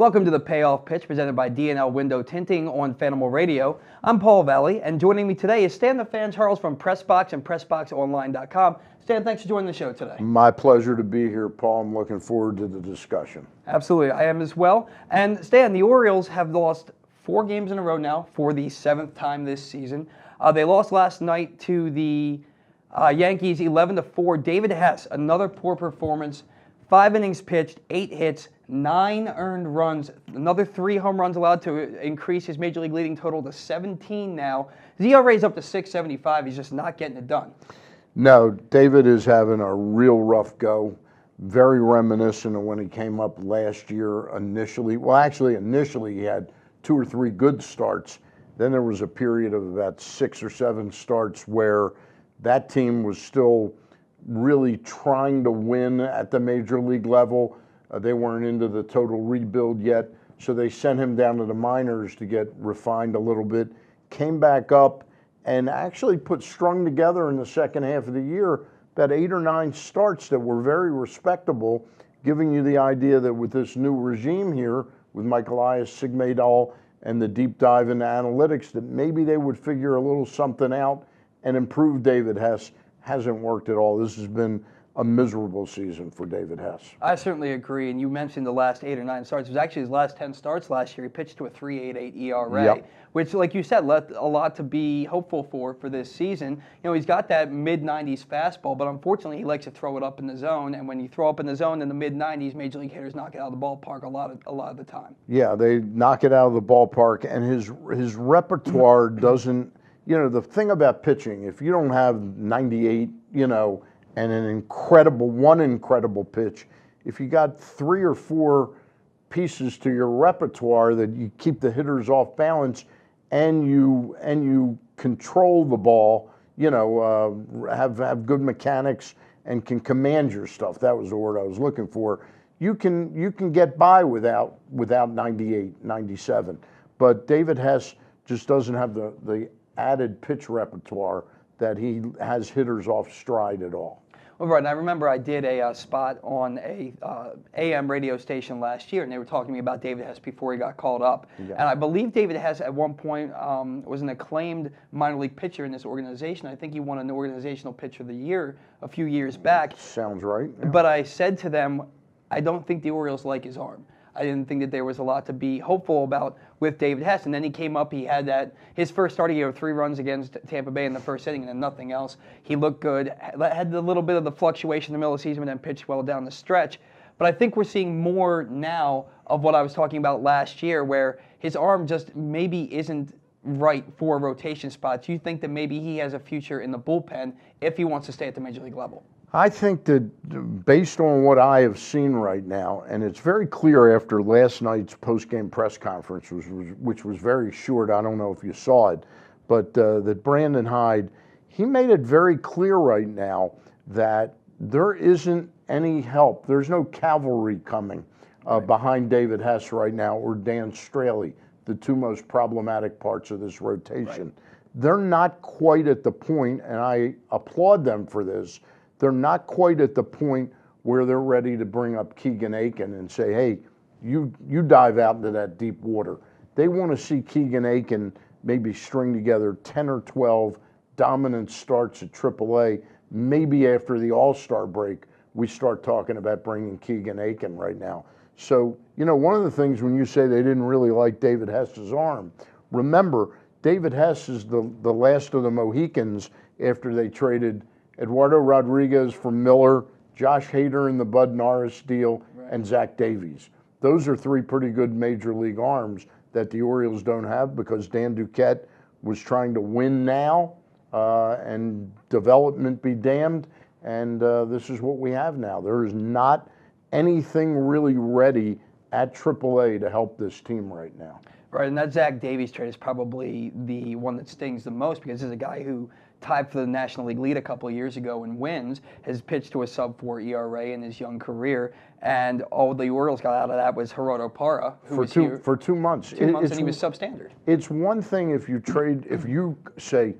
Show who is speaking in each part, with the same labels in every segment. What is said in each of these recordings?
Speaker 1: Welcome to the Payoff Pitch presented by D&L Window Tinting on Fanimal Radio. I'm Paul Valley, and joining me today is Stan the Fan Charles from PressBox and PressBoxOnline.com. Stan, thanks for joining the show today.
Speaker 2: My pleasure to be here, Paul. I'm looking forward to the discussion.
Speaker 1: Absolutely, I am as well. And Stan, the Orioles have lost 4 games in a row now for the 7th time this season. They lost last night to the Yankees 11-4. David Hess, another poor performance. 5 innings pitched, 8 hits, 9 earned runs, another 3 home runs allowed to increase his major league leading total to 17 now. His ERA is up to 6.75. He's just not getting it done.
Speaker 2: No, David is having a real rough go. Very reminiscent of when he came up last year initially. Well, actually, initially he had 2 or 3 good starts. Then there was a period of about 6 or 7 starts where that team was still really trying to win at the major league level. They weren't into the total rebuild yet, so they sent him down to the minors to get refined a little bit, came back up, and actually strung together in the second half of the year about 8 or 9 starts that were very respectable, giving you the idea that with this new regime here, with Mike Elias, Sig Mejdal, and the deep dive into analytics, that maybe they would figure a little something out and improve David Hess. Hasn't worked at all. This has been a miserable season for David Hess.
Speaker 1: I certainly agree, and you mentioned the last 8 or 9 starts. It was actually his last 10 starts last year. He pitched to a 3.88 ERA,
Speaker 2: yep,
Speaker 1: which, like you said, left a lot to be hopeful for this season. You know, he's got that mid-90s fastball, but unfortunately he likes to throw it up in the zone, and when you throw up in the zone in the mid-90s, major league hitters knock it out of the ballpark a lot of the time.
Speaker 2: Yeah, they knock it out of the ballpark, and his repertoire doesn't. You know, the thing about pitching, if you don't have 98, and one incredible pitch, if you got 3 or 4 pieces to your repertoire that you keep the hitters off balance and you control the ball, have good mechanics and can command your stuff. That was the word I was looking for. You can get by without 98, 97. But David Hess just doesn't have the added pitch repertoire that he has hitters off stride at all.
Speaker 1: Well, right, and I remember I did a spot on a AM radio station last year, and they were talking to me about David Hess before he got called up. Yeah. And I believe David Hess at one point was an acclaimed minor league pitcher in this organization. I think he won an organizational pitcher of the year a few years back.
Speaker 2: Sounds right. Yeah.
Speaker 1: But I said to them, I don't think the Orioles like his arm. I didn't think that there was a lot to be hopeful about with David Hess. And then he came up, he had his first start, he gave 3 runs against Tampa Bay in the first inning and then nothing else. He looked good, had a little bit of the fluctuation in the middle of the season and then pitched well down the stretch. But I think we're seeing more now of what I was talking about last year, where his arm just maybe isn't right for rotation spots. You think that maybe he has a future in the bullpen if he wants to stay at the major league level?
Speaker 2: I think that based on what I have seen right now, and it's very clear after last night's post-game press conference, which was very short, I don't know if you saw it, but that Brandon Hyde, he made it very clear right now that there isn't any help. There's no cavalry coming behind David Hess right now or Dan Straily, the 2 most problematic parts of this rotation. Right. They're not quite at the point, and I applaud them for this, they're not quite at the point where they're ready to bring up Keegan Aiken and say, hey, you dive out into that deep water. They want to see Keegan Aiken maybe string together 10 or 12 dominant starts at AAA. Maybe after the All-Star break, we start talking about bringing Keegan Aiken right now. So, one of the things when you say they didn't really like David Hess's arm, remember, David Hess is the last of the Mohicans after they traded Eduardo Rodriguez for Miller, Josh Hader in the Bud Norris deal, right, and Zach Davies. Those are 3 pretty good major league arms that the Orioles don't have because Dan Duquette was trying to win now and development be damned, and this is what we have now. There is not anything really ready at AAA to help this team right now.
Speaker 1: Right, and that Zach Davies trade is probably the one that stings the most because this is a guy who tied for the National League lead a couple of years ago in wins, has pitched to a sub-4 ERA in his young career, and all the Orioles got out of that was Gerardo Parra, who was here
Speaker 2: for 2 months.
Speaker 1: 2 months, and he was substandard.
Speaker 2: It's one thing if you say,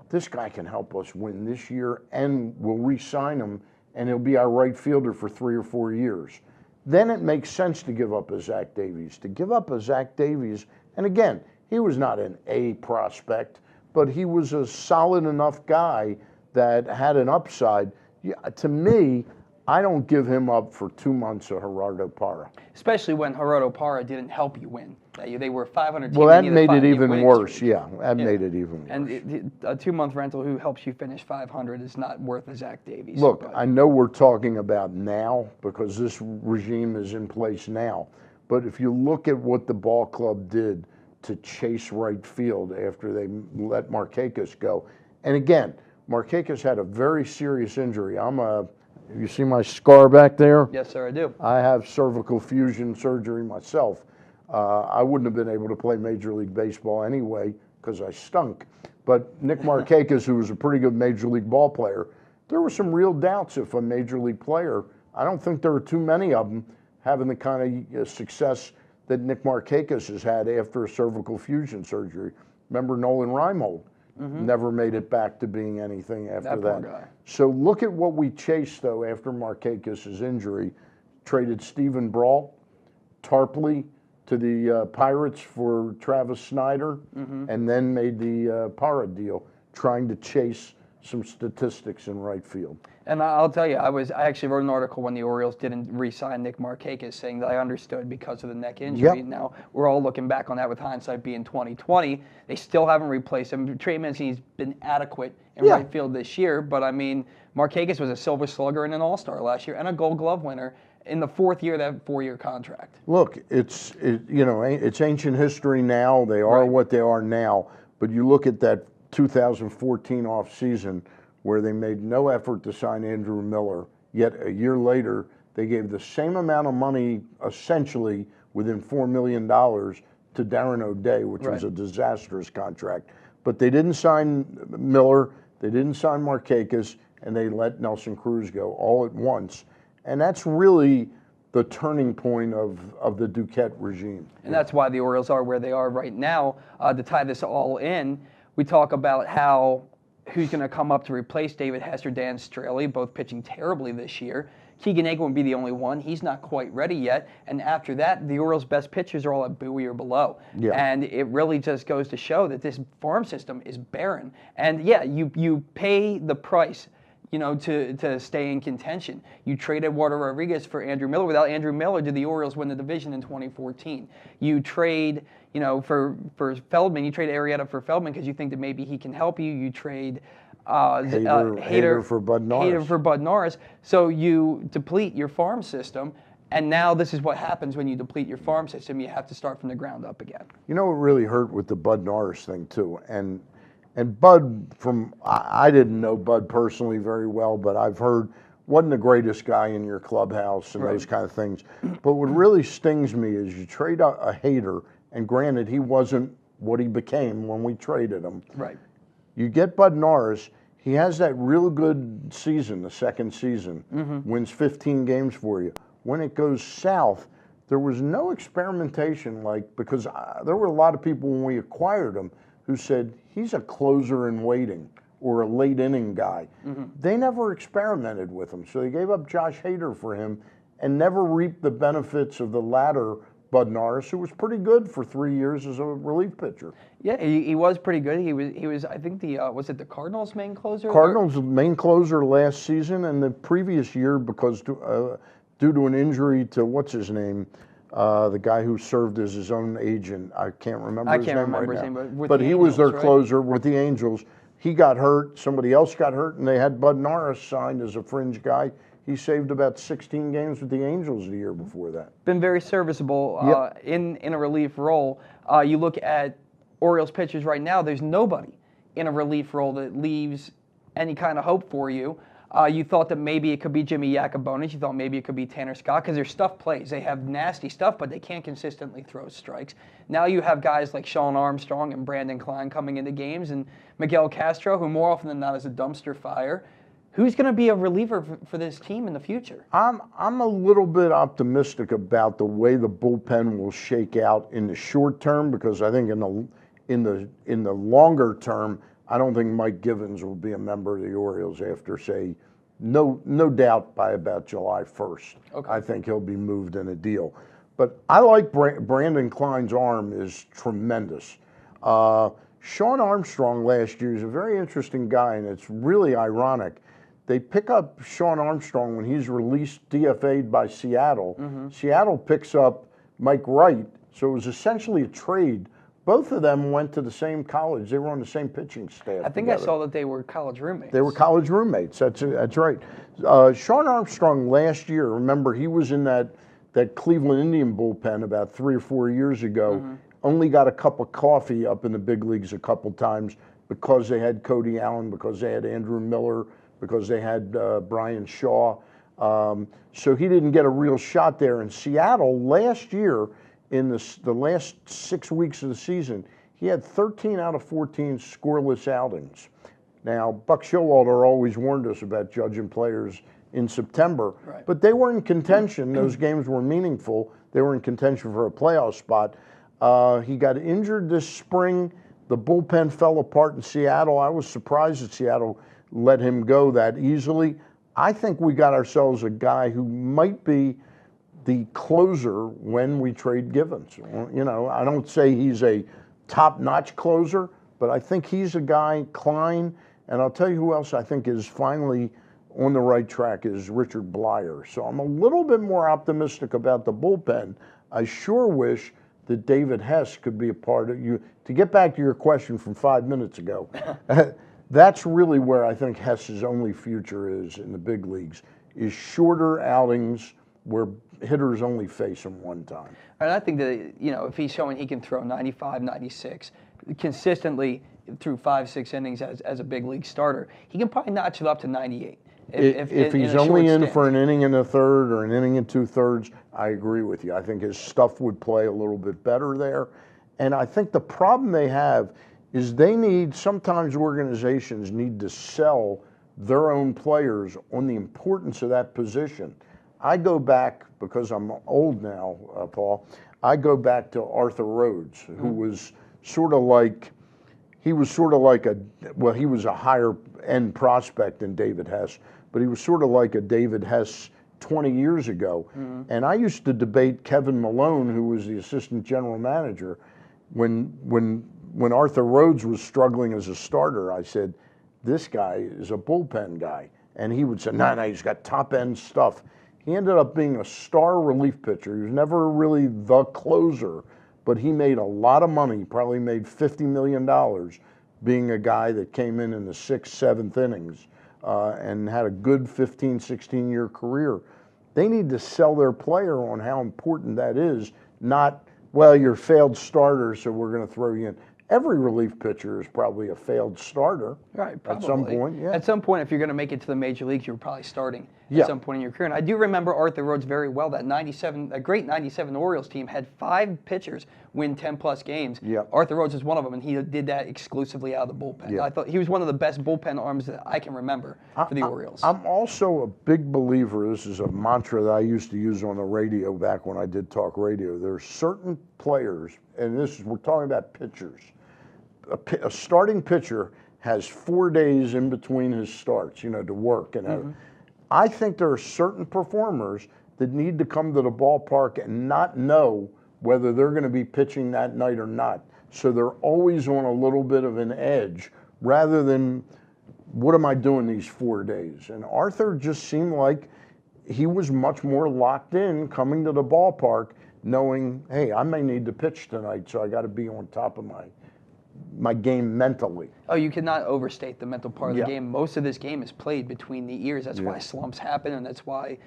Speaker 2: this guy can help us win this year and we'll re-sign him and he'll be our right fielder for 3 or 4 years. then it makes sense to give up a Zach Davies. To give up a Zach Davies, and again, he was not an A prospect, but he was a solid enough guy that had an upside. Yeah, to me, I don't give him up for 2 months of Gerardo Parra.
Speaker 1: Especially when Gerardo Parra didn't help you win. They were 500 team.
Speaker 2: Well, that made it even worse. Yeah, that made it even worse.
Speaker 1: And a 2-month rental who helps you finish 500 is not worth a Zach Davies.
Speaker 2: Look, I know we're talking about now because this regime is in place now. But if you look at what the ball club did to chase right field after they let Markakis go, and again, Markakis had a very serious injury. You see my scar back there?
Speaker 1: Yes, sir, I do.
Speaker 2: I have cervical fusion surgery myself. I wouldn't have been able to play Major League Baseball anyway because I stunk. But Nick Markakis, who was a pretty good Major League ball player, there were some real doubts if a Major League player, I don't think there are too many of them having the kind of success that Nick Markakis has had after a cervical fusion surgery. Remember Nolan Reimold? Never made it back to being anything after that.
Speaker 1: Poor guy.
Speaker 2: So look at what we chased, though, after Markakis' injury. Traded Stephen Brault, Tarpley to the Pirates for Travis Snyder, and then made the Parra deal, trying to chase some statistics in right field.
Speaker 1: And I'll tell you, I actually wrote an article when the Orioles didn't re-sign Nick Markakis, saying that I understood because of the neck injury.
Speaker 2: Yep.
Speaker 1: Now we're all looking back on that with hindsight being 2020. They still haven't replaced him. Tre Mancini's been adequate in right field this year, but I mean, Markakis was a Silver Slugger and an All-Star last year, and a Gold Glove winner in the 4th year of that 4-year contract.
Speaker 2: Look, it's ancient history now. They are what they are now. But you look at that 2014 offseason where they made no effort to sign Andrew Miller, yet a year later they gave the same amount of money, essentially within $4 million, to Darren O'Day, which was a disastrous contract. But they didn't sign Miller, they didn't sign Markakis, and they let Nelson Cruz go all at once. And that's really the turning point of the Duquette regime.
Speaker 1: And that's why the Orioles are where they are right now. To tie this all in, we talk about who's going to come up to replace David Hess Dan Straily, both pitching terribly this year. Keegan Akin would be the only one. He's not quite ready yet. And after that, the Orioles' best pitchers are all at Bowie or below. Yeah. And it really just goes to show that this farm system is barren. And yeah, you pay the price, to stay in contention. You traded Eduardo Rodriguez for Andrew Miller. Without Andrew Miller, did the Orioles win the division in 2014? You trade, for Feldman. You trade Arrieta for Feldman because you think that maybe he can help you. You trade Hader
Speaker 2: for Bud Norris.
Speaker 1: Hader for Bud Norris. So you deplete your farm system. And now this is what happens when you deplete your farm system. You have to start from the ground up again.
Speaker 2: You know what really hurt with the Bud Norris thing, too? And Bud, I didn't know Bud personally very well, but I've heard wasn't the greatest guy in your clubhouse and those kind of things. But what really stings me is you trade a Hader, and granted, he wasn't what he became when we traded him.
Speaker 1: Right.
Speaker 2: You get Bud Norris, he has that real good season, the second season, wins 15 games for you. When it goes south, there was no experimentation, because there were a lot of people when we acquired him who said, he's a closer in waiting or a late inning guy. They never experimented with him. So they gave up Josh Hader for him and never reaped the benefits of the latter Bud Norris, who was pretty good for 3 years as a relief pitcher.
Speaker 1: Yeah, he was pretty good. He was I think was it the Cardinals' main closer?
Speaker 2: Cardinals' main closer last season, and the previous year because due to an injury to what's his name, the guy who served as his own agent. I can't remember his name right now. But he was their closer with the Angels. He got hurt. Somebody else got hurt, and they had Bud Norris signed as a fringe guy. He saved about 16 games with the Angels the year before that.
Speaker 1: Been very serviceable in a relief role. You look at Orioles pitchers right now, there's nobody in a relief role that leaves any kind of hope for you. You thought that maybe it could be Jimmy Yacobonis. You thought maybe it could be Tanner Scott because their stuff plays. They have nasty stuff, but they can't consistently throw strikes. Now you have guys like Sean Armstrong and Brandon Klein coming into games, and Miguel Castro, who more often than not is a dumpster fire. Who's going to be a reliever for this team in the future?
Speaker 2: I'm a little bit optimistic about the way the bullpen will shake out in the short term because I think in the longer term, I don't think Mike Givens will be a member of the Orioles after, say, no doubt by about July 1st.
Speaker 1: Okay.
Speaker 2: I think he'll be moved in a deal. But I like Brandon Klein's arm is tremendous. Sean Armstrong last year is a very interesting guy, and it's really ironic. They pick up Sean Armstrong when he's released, DFA'd by Seattle. Seattle picks up Mike Wright, so it was essentially a trade. Both of them went to the same college. They were on the same pitching staff.
Speaker 1: I think
Speaker 2: together.
Speaker 1: I saw that they were college roommates.
Speaker 2: They were college roommates. That's right. Sean Armstrong last year, remember, he was in that Cleveland Indian bullpen about 3 or 4 years ago. Only got a cup of coffee up in the big leagues a couple times because they had Cody Allen, because they had Andrew Miller, because they had Brian Shaw. So he didn't get a real shot there. In Seattle last year, in the last 6 weeks of the season, he had 13 out of 14 scoreless outings. Now, Buck Showalter always warned us about judging players in September, but they were in contention. Those games were meaningful. They were in contention for a playoff spot. He got injured this spring. The bullpen fell apart in Seattle. I was surprised that Seattle let him go that easily. I think we got ourselves a guy who might be the closer when we trade Givens. You know, I don't say he's a top-notch closer, but I think he's a guy, Klein, and I'll tell you who else I think is finally on the right track is Richard Blyer. So I'm a little bit more optimistic about the bullpen. I sure wish that David Hess could be a part of you. To get back to your question from 5 minutes ago, that's really where I think Hess's only future is in the big leagues, is shorter outings where hitters only face him one time.
Speaker 1: And I think that, you know, if he's showing he can throw 95, 96 consistently through 5-6 innings as a big league starter, he can probably notch it up to 98.
Speaker 2: If he's only in for an inning and a third or an inning and 2/3, I agree with you. I think his stuff would play a little bit better there. And I think the problem they have is sometimes organizations need to sell their own players on the importance of that position. I go back, because I'm old now, Paul, I go back to Arthur Rhodes, who was sort of like, he was a higher end prospect than David Hess, but he was sort of like a David Hess 20 years ago. And I used to debate Kevin Malone, who was the assistant general manager, when Arthur Rhodes was struggling as a starter. I said, this guy is a bullpen guy. And he would say, no, he's got top end stuff. He ended up being a star relief pitcher. He was never really the closer, but he made a lot of money. He probably made $50 million being a guy that came in the 6th, 7th innings and had a good 15, 16-year career. They need to sell their player on how important that is, not, well, you're a failed starter, so we're going to throw you in. Every relief pitcher is probably a failed starter.
Speaker 1: Right, probably.
Speaker 2: At some point, yeah.
Speaker 1: At some point, if you're going to make it to the major leagues, you're probably starting at some point in your career. And I do remember Arthur Rhodes very well. That great 97 Orioles team had 5 pitchers win 10-plus games.
Speaker 2: Yep.
Speaker 1: Arthur Rhodes is one of them, and he did that exclusively out of the bullpen.
Speaker 2: Yep.
Speaker 1: I thought he was one of the best bullpen arms that I can remember for the Orioles.
Speaker 2: I'm also a big believer, this is a mantra that I used to use on the radio back when I did talk radio. There are certain players, and we're talking about pitchers. A starting pitcher has 4 days in between his starts, to work. And I think there are certain performers that need to come to the ballpark and not know whether they're going to be pitching that night or not. So they're always on a little bit of an edge rather than, what am I doing these 4 days? And Arthur just seemed like he was much more locked in coming to the ballpark knowing, hey, I may need to pitch tonight, so I got to be on top of my game mentally.
Speaker 1: Oh, you cannot overstate the mental part of the game. Most of this game is played between the ears. That's why slumps happen, and that's why,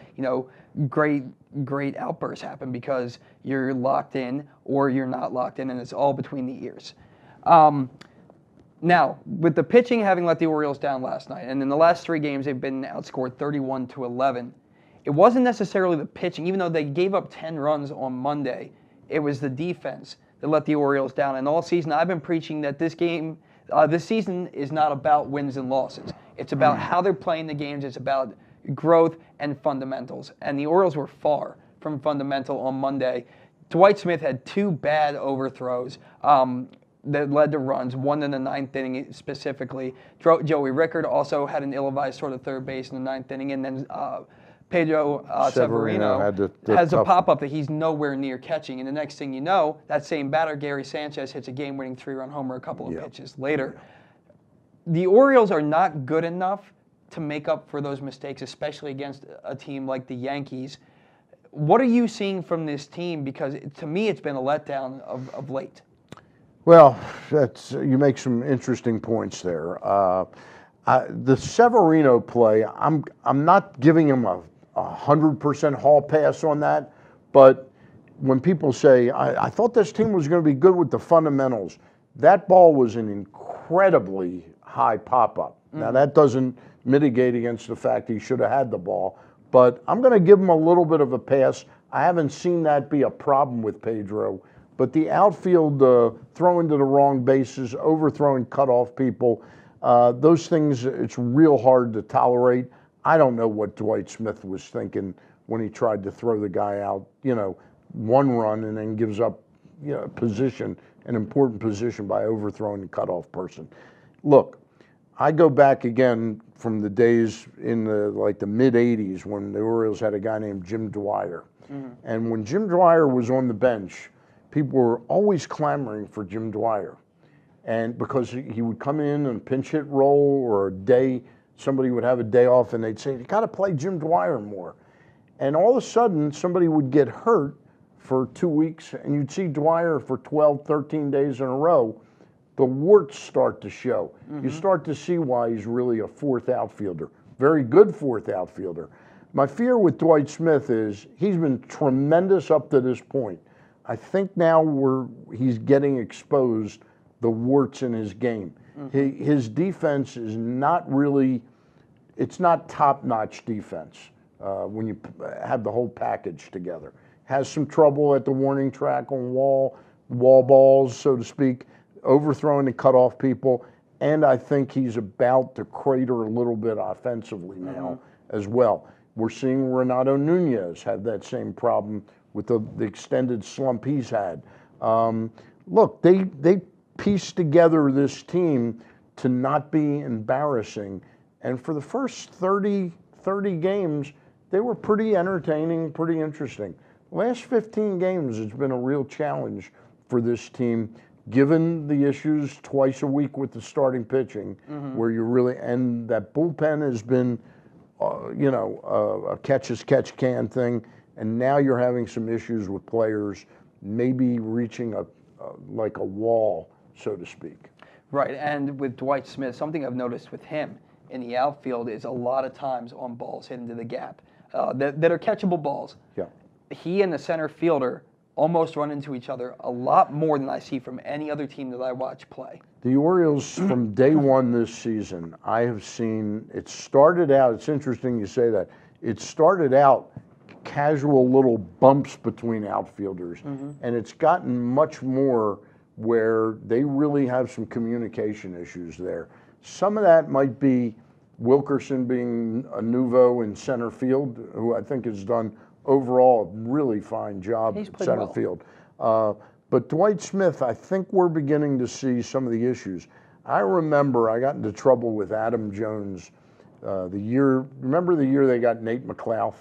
Speaker 1: great outbursts happen, because you're locked in or you're not locked in, and it's all between the ears. Now, with the pitching having let the Orioles down last night, and in the last 3 games they've been outscored 31-11, it wasn't necessarily the pitching. Even though they gave up 10 runs on Monday, it was the defense that let the Orioles down. And all season, I've been preaching that this season is not about wins and losses. It's about how they're playing the games. It's about growth and fundamentals. And the Orioles were far from fundamental on Monday. Dwight Smith had 2 bad overthrows. that led to runs, one in the ninth inning specifically. Joey Rickard also had an ill-advised sort of third base in the ninth inning, and then Pedro Severino has a pop-up that he's nowhere near catching. And the next thing you know, that same batter, Gary Sanchez, hits a game-winning 3-run homer a couple of pitches later. The Orioles are not good enough to make up for those mistakes, especially against a team like the Yankees. What are you seeing from this team? Because to me, it's been a letdown of late.
Speaker 2: Well, you make some interesting points there. The Severino play, I'm not giving him a 100% hall pass on that, but when people say, I thought this team was going to be good with the fundamentals, that ball was an incredibly high pop-up. Now, that doesn't mitigate against the fact he should have had the ball, but I'm going to give him a little bit of a pass. I haven't seen that be a problem with Pedro, but the outfield throwing to the wrong bases, overthrowing cutoff people, those things, it's real hard to tolerate. I don't know what Dwight Smith was thinking when he tried to throw the guy out, one run and then gives up, position, an important position by overthrowing the cutoff person. Look, I go back again from the days in the mid-'80s when the Orioles had a guy named Jim Dwyer. And when Jim Dwyer was on the bench, people were always clamoring for Jim Dwyer. And because he would come in and pinch hit role, or a day, somebody would have a day off and they'd say, you got to play Jim Dwyer more. And all of a sudden, somebody would get hurt for 2 weeks and you'd see Dwyer for 12, 13 days in a row. The warts start to show. You start to see why he's really a fourth outfielder. Very good fourth outfielder. My fear with Dwight Smith is he's been tremendous up to this point. I think now he's getting exposed the warts in his game. His defense is not really, it's not top-notch defense when you have the whole package together. Has some trouble at the warning track on wall balls, so to speak, overthrowing and cut off people, and I think he's about to crater a little bit offensively now as well. We're seeing Renato Nunez have that same problem with the extended slump he's had. Look, they pieced together this team to not be embarrassing, and for the first 30 games, they were pretty entertaining, pretty interesting. Last 15 games, it's been a real challenge for this team, given the issues twice a week with the starting pitching, where you really, and that bullpen has been, a catch-as-catch-can thing, and now you're having some issues with players maybe reaching a wall, so to speak.
Speaker 1: Right, and with Dwight Smith, something I've noticed with him in the outfield is a lot of times on balls hit into the gap that are catchable balls.
Speaker 2: Yeah.
Speaker 1: He and the center fielder almost run into each other a lot more than I see from any other team that I watch play.
Speaker 2: The Orioles, from day one this season, I have seen, it started out, it's interesting you say that, it started out casual little bumps between outfielders, and it's gotten much more where they really have some communication issues there. Some of that might be Wilkerson being a nouveau in center field, who I think has done overall a really fine job at center field. But Dwight Smith, I think we're beginning to see some of the issues. I remember I got into trouble with Adam Jones remember the year they got Nate McLouth?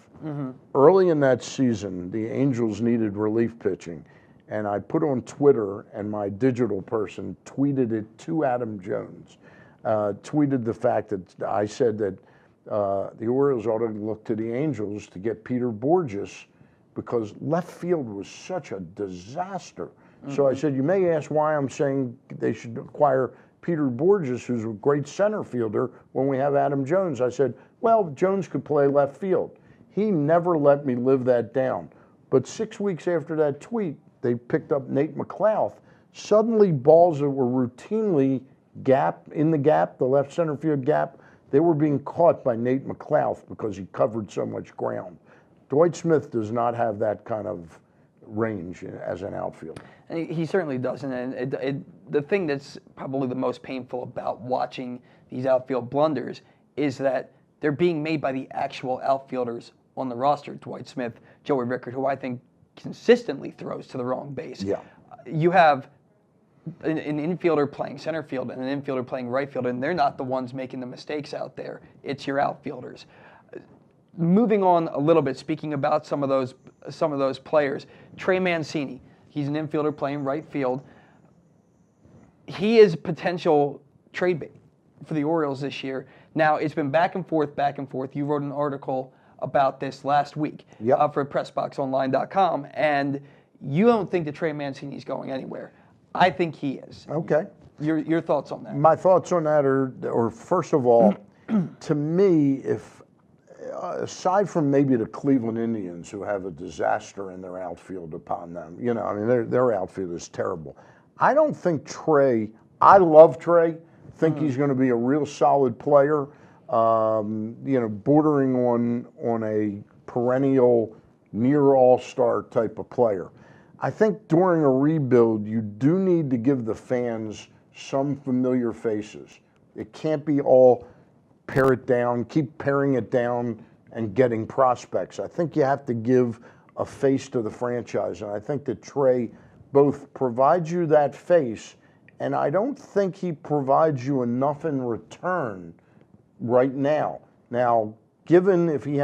Speaker 2: Early in that season, the Angels needed relief pitching, and I put on Twitter, and my digital person tweeted it to Adam Jones, tweeted the fact that I said that the Orioles ought to look to the Angels to get Peter Borges, because left field was such a disaster. So I said, you may ask why I'm saying they should acquire Peter Borges, who's a great center fielder, when we have Adam Jones. I said, well, Jones could play left field. He never let me live that down. But 6 weeks after that tweet, they picked up Nate McLouth. Suddenly, balls that were routinely in the gap, the left center field gap, they were being caught by Nate McLouth because he covered so much ground. Dwight Smith does not have that kind of range as an outfielder.
Speaker 1: And he certainly doesn't. And the thing that's probably the most painful about watching these outfield blunders is that they're being made by the actual outfielders on the roster. Dwight Smith, Joey Rickard, who I think consistently throws to the wrong base.
Speaker 2: Yeah.
Speaker 1: You have an infielder playing center field and an infielder playing right field, and they're not the ones making the mistakes out there. It's your outfielders. Moving on a little bit, speaking about some of those players, Tre Mancini. He's an infielder playing right field. He is potential trade bait for the Orioles this year. Now, it's been back and forth, back and forth. You wrote an article about this last week for PressBoxOnline.com, and you don't think that Tre Mancini is going anywhere. I think he is.
Speaker 2: Okay.
Speaker 1: Your thoughts on that?
Speaker 2: My thoughts on that are first of all, to me, if aside from maybe the Cleveland Indians who have a disaster in their outfield upon them, I mean, their outfield is terrible. I don't think Tre. I love Tre. Think he's going to be a real solid player. Bordering on a perennial near all-star type of player. I think during a rebuild, you do need to give the fans some familiar faces. It can't be all pare it down, keep paring it down and getting prospects. I think you have to give a face to the franchise, and I think that Tre both provides you that face, and I don't think he provides you enough in return right now. Now, given if he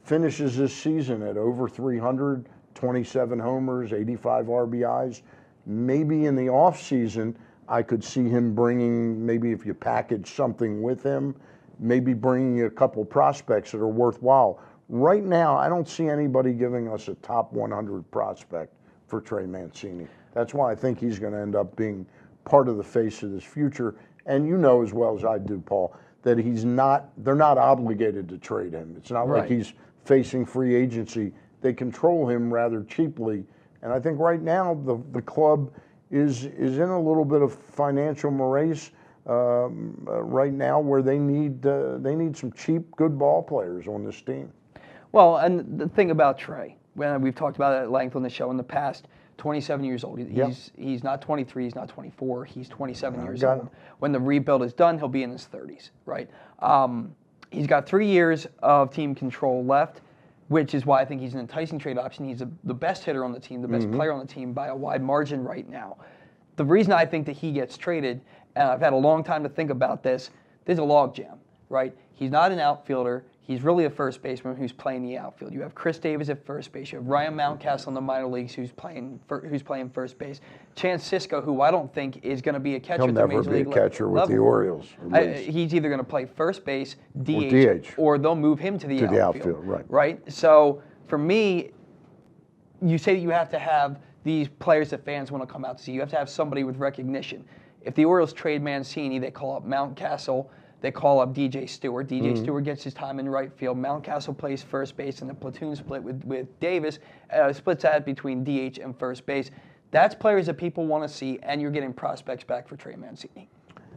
Speaker 2: finishes this season at over 300, 27 homers, 85 RBIs, maybe in the offseason I could see him bringing, maybe if you package something with him, maybe bringing a couple prospects that are worthwhile. Right now, I don't see anybody giving us a top 100 prospect for Tre Mancini. That's why I think he's going to end up being part of the face of this future. And you know as well as I do, Paul, that they're not obligated to trade him. It's not like he's facing free agency. They control him rather cheaply. And I think right now the club is in a little bit of financial morass right now where they need some cheap, good ball players on this team.
Speaker 1: Well, and the thing about Tre, we've talked about it at length on the show in the past, 27 years old. He's not 23, he's not 24, he's 27 years old. When the rebuild is done, he'll be in his 30s, right? He's got 3 years of team control left, which is why I think he's an enticing trade option. He's the best hitter on the team, the best player on the team by a wide margin right now. The reason I think that he gets traded, and I've had a long time to think about this, there's a logjam, right? He's not an outfielder. He's really a first baseman who's playing the outfield. You have Chris Davis at first base. You have Ryan Mountcastle in the minor leagues who's playing first base. Chance Sisco, who I don't think is going to be a catcher at the major league level.
Speaker 2: He'll never be a catcher with the Orioles.
Speaker 1: He's either going to play first base, DH, or they'll move him to the outfield. Right? So for me, you say that you have to have these players that fans want to come out to see. You have to have somebody with recognition. If the Orioles trade Mancini, they call up Mountcastle. They call up DJ Stewart. DJ Stewart gets his time in right field. Mountcastle plays first base, and the platoon split with Davis splits that between DH and first base. That's players that people want to see, and you're getting prospects back for Tre Mancini.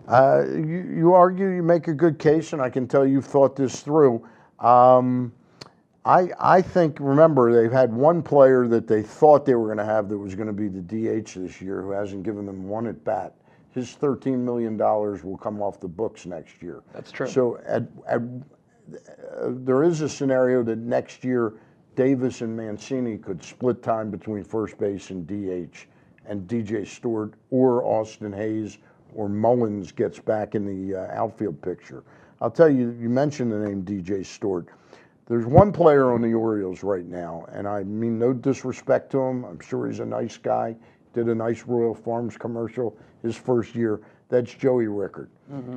Speaker 2: You argue, you make a good case, and I can tell you've thought this through. I think, remember, they've had one player that they thought they were going to have that was going to be the DH this year who hasn't given them one at bat. His $13 million will come off the books next year.
Speaker 1: That's true.
Speaker 2: So there is a scenario that next year Davis and Mancini could split time between first base and DH, and DJ Stewart or Austin Hayes or Mullins gets back in the outfield picture. I'll tell you, you mentioned the name DJ Stewart. There's one player on the Orioles right now, and I mean no disrespect to him. I'm sure he's a nice guy. Did a nice Royal Farms commercial his first year. That's Joey Rickard.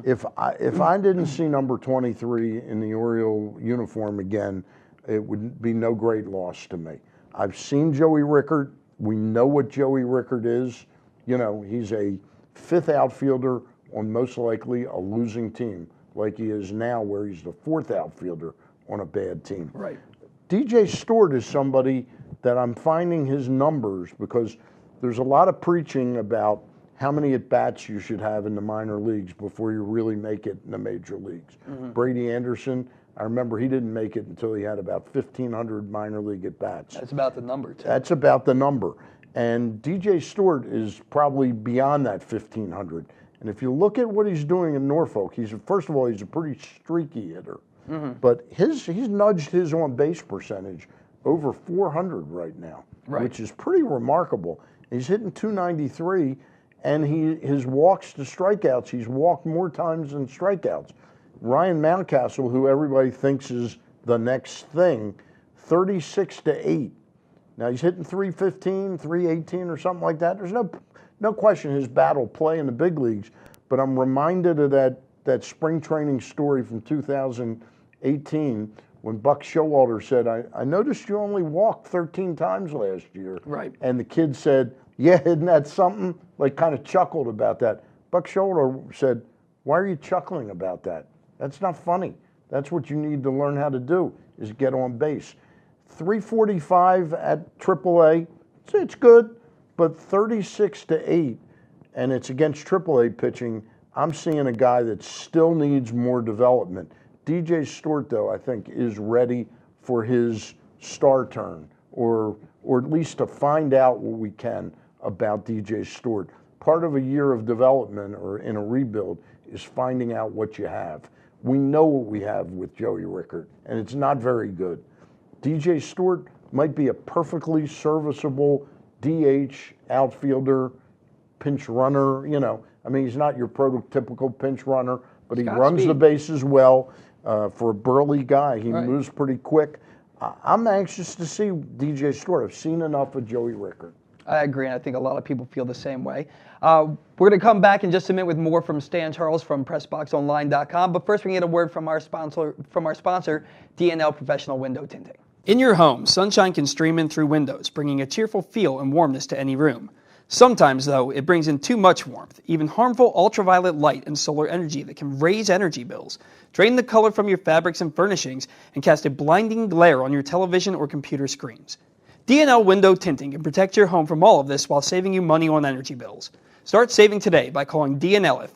Speaker 2: If I didn't see number 23 in the Oriole uniform again, it would be no great loss to me. I've seen Joey Rickard. We know what Joey Rickard is. You know, he's a fifth outfielder on most likely a losing team, like he is now, where he's the fourth outfielder on a bad team.
Speaker 1: Right.
Speaker 2: DJ Stewart is somebody that I'm finding his numbers, because there's a lot of preaching about how many at-bats you should have in the minor leagues before you really make it in the major leagues. Brady Anderson, I remember he didn't make it until he had about 1,500 minor league at-bats.
Speaker 1: That's about the number, too.
Speaker 2: That's about the number. And DJ Stewart is probably beyond that 1,500. And if you look at what he's doing in Norfolk, first of all, he's a pretty streaky hitter. But he's nudged his on-base percentage over 400 right now, which is pretty remarkable. He's hitting 293, And his walks to strikeouts, he's walked more times than strikeouts. Ryan Mountcastle, who everybody thinks is the next thing, 36-8. Now he's hitting 315, 318 or something like that. There's no question his bat will play in the big leagues, but I'm reminded of that spring training story from 2018 when Buck Showalter said, I noticed you only walked 13 times last year.
Speaker 1: Right.
Speaker 2: And the kid said, yeah, isn't that something? Like kind of chuckled about that. Buck Showalter said, why are you chuckling about that? That's not funny. That's what you need to learn how to do, is get on base. 345 at AAA, it's good, but 36-8, and it's against AAA pitching. I'm seeing a guy that still needs more development. DJ Stewart, though, I think is ready for his star turn, or at least to find out what we can about DJ Stewart. Part of a year of development or in a rebuild is finding out what you have. We know what we have with Joey Rickard, and it's not very good. DJ Stewart might be a perfectly serviceable DH, outfielder, pinch runner. I mean, he's not your prototypical pinch runner, but he runs the bases well. For a burly guy, he moves pretty quick. I'm anxious to see DJ Stewart. I've seen enough of Joey Rickard.
Speaker 1: I agree, and I think a lot of people feel the same way. We're going to come back in just a minute with more from Stan Charles from PressBoxOnline.com. But first, we get a word from our sponsor, DNL Professional Window Tinting. In your home, sunshine can stream in through windows, bringing a cheerful feel and warmness to any room. Sometimes, though, it brings in too much warmth, even harmful ultraviolet light and solar energy that can raise energy bills, drain the color from your fabrics and furnishings, and cast a blinding glare on your television or computer screens. DNL Window Tinting can protect your home from all of this while saving you money on energy bills. Start saving today by calling DNL at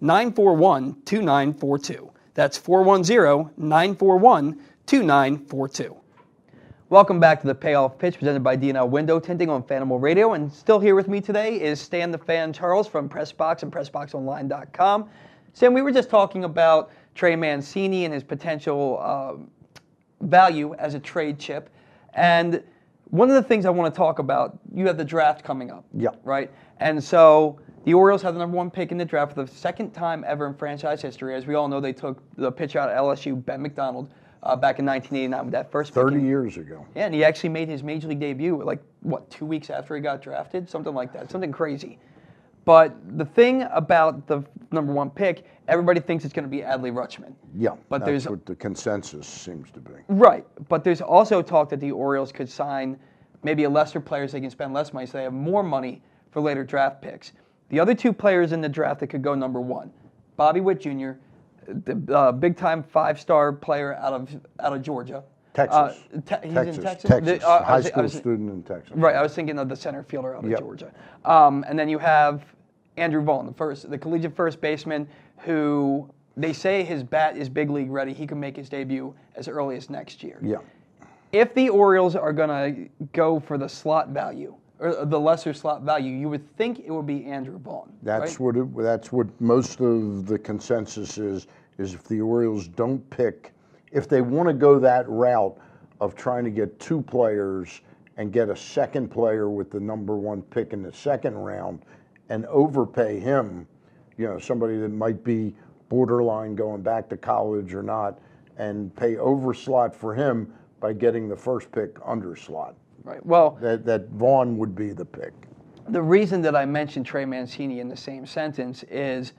Speaker 1: 410-941-2942. That's 410-941-2942. Welcome back to the Payoff Pitch presented by DNL Window Tinting on Fanimal Radio. And still here with me today is Stan the Fan Charles from PressBox and PressBoxOnline.com. Stan, we were just talking about Tre Mancini and his potential value as a trade chip. And one of the things I want to talk about, you have the draft coming up.
Speaker 2: Yeah.
Speaker 1: Right? And so the Orioles have the number one pick in the draft for the second time ever in franchise history. As we all know, they took the pitcher out of LSU, Ben McDonald, back in 1989 with that first pick.
Speaker 2: 30 years ago.
Speaker 1: Yeah, and he actually made his major league debut, 2 weeks after he got drafted? Something like that. Something crazy. But the thing about the number one pick, everybody thinks it's going to be Adley Rutschman.
Speaker 2: Yeah,
Speaker 1: but
Speaker 2: that's what the consensus seems to be.
Speaker 1: Right, but there's also talk that the Orioles could sign maybe a lesser player so they can spend less money so they have more money for later draft picks. The other two players in the draft that could go number one, Bobby Witt Jr., the big-time five-star player out of Georgia.
Speaker 2: Texas.
Speaker 1: He's in Texas?
Speaker 2: Texas. High school student in Texas.
Speaker 1: Right, I was thinking of the center fielder out of Georgia. And then you have Andrew Vaughn, the collegiate first baseman, who they say his bat is big league ready. He can make his debut as early as next year.
Speaker 2: Yeah.
Speaker 1: If the Orioles are going to go for the slot value, or the lesser slot value, you would think it would be Andrew Vaughn.
Speaker 2: That's
Speaker 1: right?
Speaker 2: That's what most of the consensus is if the Orioles don't pick, if they want to go that route of trying to get two players and get a second player with the number one pick in the second round and overpay him, somebody that might be borderline going back to college or not, and pay over slot for him by getting the first pick under slot.
Speaker 1: Right. Well,
Speaker 2: that Vaughn would be the pick.
Speaker 1: The reason that I mentioned Tre Mancini in the same sentence is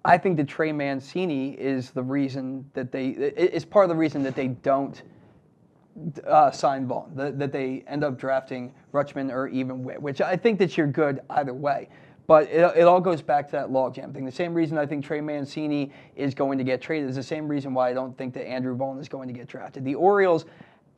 Speaker 1: I think that Tre Mancini is the reason that is part of the reason that they don't sign Vaughn, that they end up drafting Rutschman or even Witt, which I think that you're good either way. But it all goes back to that logjam thing. The same reason I think Tre Mancini is going to get traded is the same reason why I don't think that Andrew Vaughn is going to get drafted. The Orioles,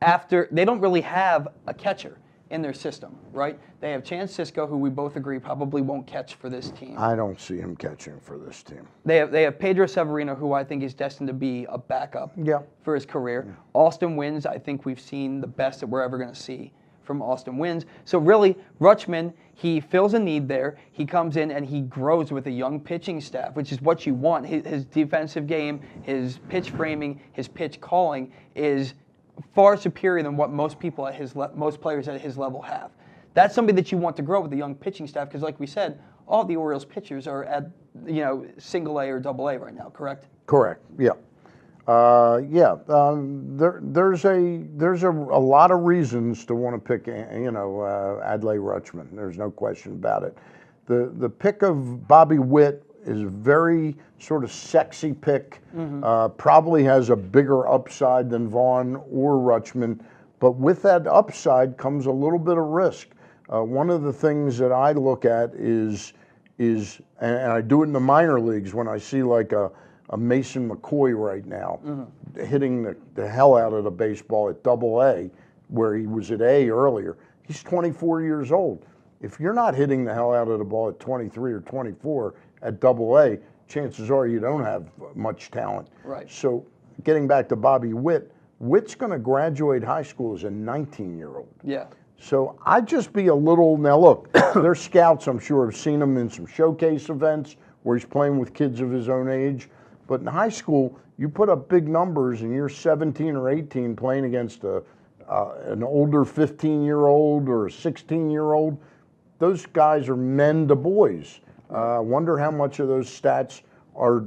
Speaker 1: they don't really have a catcher in their system, right? They have Chance Sisco, who we both agree probably won't catch for this team.
Speaker 2: I don't see him catching for this team.
Speaker 1: They have Pedro Severino, who I think is destined to be a backup for his career. Yeah. Austin Wynns, I think we've seen the best that we're ever going to see from Austin Wynns. So really, Rutschman, he fills a need there. He comes in and he grows with a young pitching staff, which is what you want. His defensive game, his pitch framing, his pitch calling is far superior than what most people at most players at his level have. that's somebody that you want to grow with the young pitching staff because, like we said, all the Orioles pitchers are at single A or double A right now. Correct?
Speaker 2: Correct. Yeah. There's a lot of reasons to want to pick, Adley Rutschman. There's no question about it. The pick of Bobby Witt is a very sort of sexy pick. Probably has a bigger upside than Vaughn or Rutschman, but with that upside comes a little bit of risk. One of the things that I look at is, and I do it in the minor leagues when I see like a Mason McCoy right now hitting the hell out of the baseball at Double A, where he was at A earlier. He's 24 years old. If you're not hitting the hell out of the ball at 23 or 24 at Double A, chances are you don't have much talent.
Speaker 1: Right.
Speaker 2: So getting back to Bobby Witt, Witt's going to graduate high school as a 19-year-old.
Speaker 1: Yeah.
Speaker 2: So I'd just be a little, now look, their scouts I'm sure have seen him in some showcase events where he's playing with kids of his own age. But in high school, you put up big numbers and you're 17 or 18 playing against an older 15-year-old or a 16-year-old. Those guys are men to boys. Wonder how much of those stats are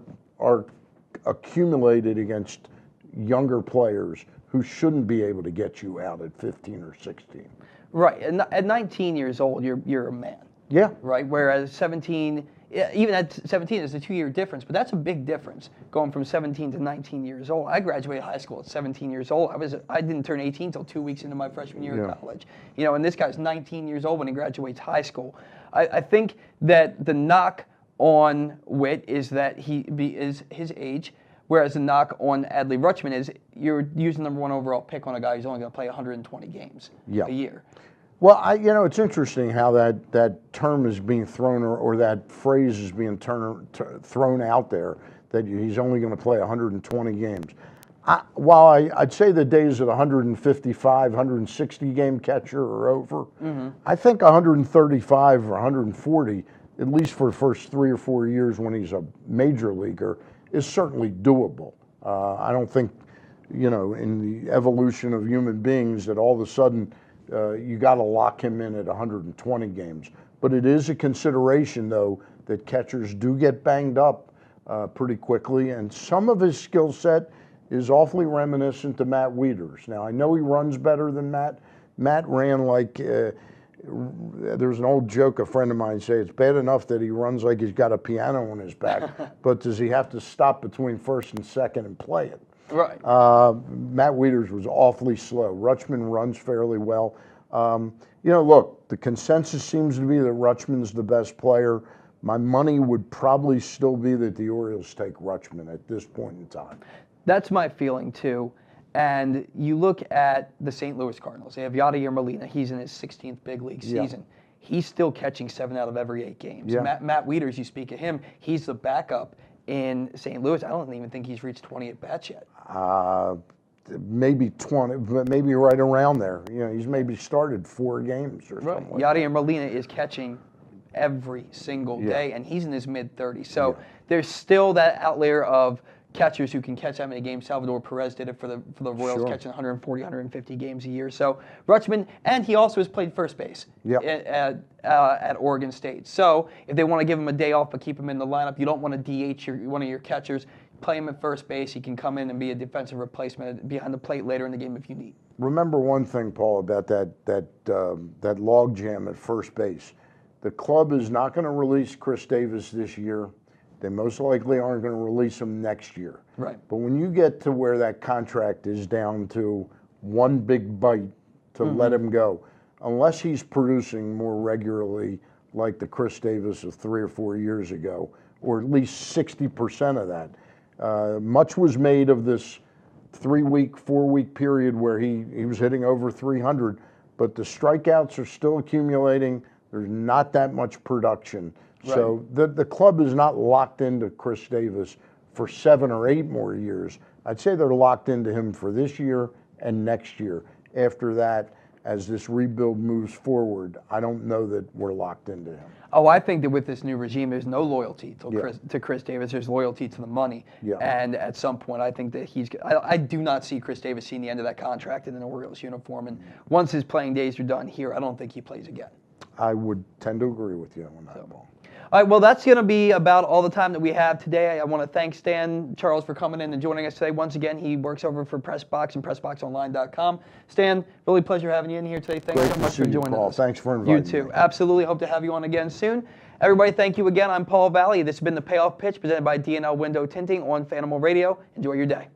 Speaker 2: accumulated against younger players who shouldn't be able to get you out at 15 or 16.
Speaker 1: Right. At 19 years old, you're a man.
Speaker 2: Yeah.
Speaker 1: Right. Whereas 17, even at 17, is a 2-year difference, but that's a big difference going from 17 to 19 years old. I graduated high school at 17 years old. I didn't turn 18 until 2 weeks into my freshman year of college. And this guy's 19 years old when he graduates high school. I think that the knock on Witt is that he is his age, whereas the knock on Adley Rutschman is you're using number 1 overall pick on a guy who's only going to play 120 games a year.
Speaker 2: Well, it's interesting how that term is being thrown, or that phrase is being thrown out there, that he's only going to play 120 games. While I'd say the days of the 155, 160 game catcher are over, I think 135 or 140, at least for the first 3 or 4 years when he's a major leaguer, is certainly doable. I don't think, in the evolution of human beings that all of a sudden you got to lock him in at 120 games. But it is a consideration, though, that catchers do get banged up pretty quickly, and some of his skill set is awfully reminiscent to Matt Wieters. Now, I know he runs better than Matt. Matt ran like, there's an old joke a friend of mine say, it's bad enough that he runs like he's got a piano on his back, but does he have to stop between first and second and play it?
Speaker 1: Right.
Speaker 2: Matt Wieters was awfully slow. Rutschman runs fairly well. Look, the consensus seems to be that Rutschman's the best player. My money would probably still be that the Orioles take Rutschman at this point in time.
Speaker 1: That's my feeling, too. And you look at the St. Louis Cardinals. They have Yadier Molina. He's in his 16th big league season. He's still catching 7 out of every 8 games.
Speaker 2: Yeah.
Speaker 1: Matt Wieters, you speak of him, he's the backup in St. Louis. I don't even think he's reached 20 at-bats yet.
Speaker 2: Maybe 20, but maybe right around there. He's maybe started 4 games or something like
Speaker 1: Yadier Molina is catching every single day, and he's in his mid-30s. So there's still that outlier of catchers who can catch that many games. Salvador Perez did it for the Royals, catching 140, 150 games a year. So Rutschman, and he also has played first base at Oregon State. So if they want to give him a day off but keep him in the lineup, you don't want to DH one of your catchers. Play him at first base. He can come in and be a defensive replacement behind the plate later in the game if you need.
Speaker 2: Remember one thing, Paul, about that log jam at first base. The club is not going to release Chris Davis this year. They most likely aren't going to release him next year.
Speaker 1: Right.
Speaker 2: But when you get to where that contract is down to one big bite to let him go, unless he's producing more regularly like the Chris Davis of 3 or 4 years ago, or at least 60% of that. Much was made of this 3-week, 4-week period where he was hitting over 300, but the strikeouts are still accumulating. There's not that much production. Right. So the club is not locked into Chris Davis for 7 or 8 more years. I'd say they're locked into him for this year and next year. After that, as this rebuild moves forward, I don't know that we're locked into him.
Speaker 1: Oh, I think that with this new regime, there's no loyalty to Chris Davis. There's loyalty to the money. Yeah. And at some point, I think that I do not see Chris Davis seeing the end of that contract in an Orioles uniform. And once his playing days are done here, I don't think he plays again.
Speaker 2: I would tend to agree with you on that ball.
Speaker 1: All right, well, that's going to be about all the time that we have today. I want to thank Stan Charles for coming in and joining us today. Once again, he works over for PressBox and PressBoxOnline.com. Stan, really pleasure having you in here today. Thanks so much for joining us.
Speaker 2: Thanks for inviting me.
Speaker 1: You too. Absolutely. Hope to have you on again soon. Everybody, thank you again. I'm Paul Valley. This has been the Payoff Pitch presented by D&L Window Tinting on Fanimal Radio. Enjoy your day.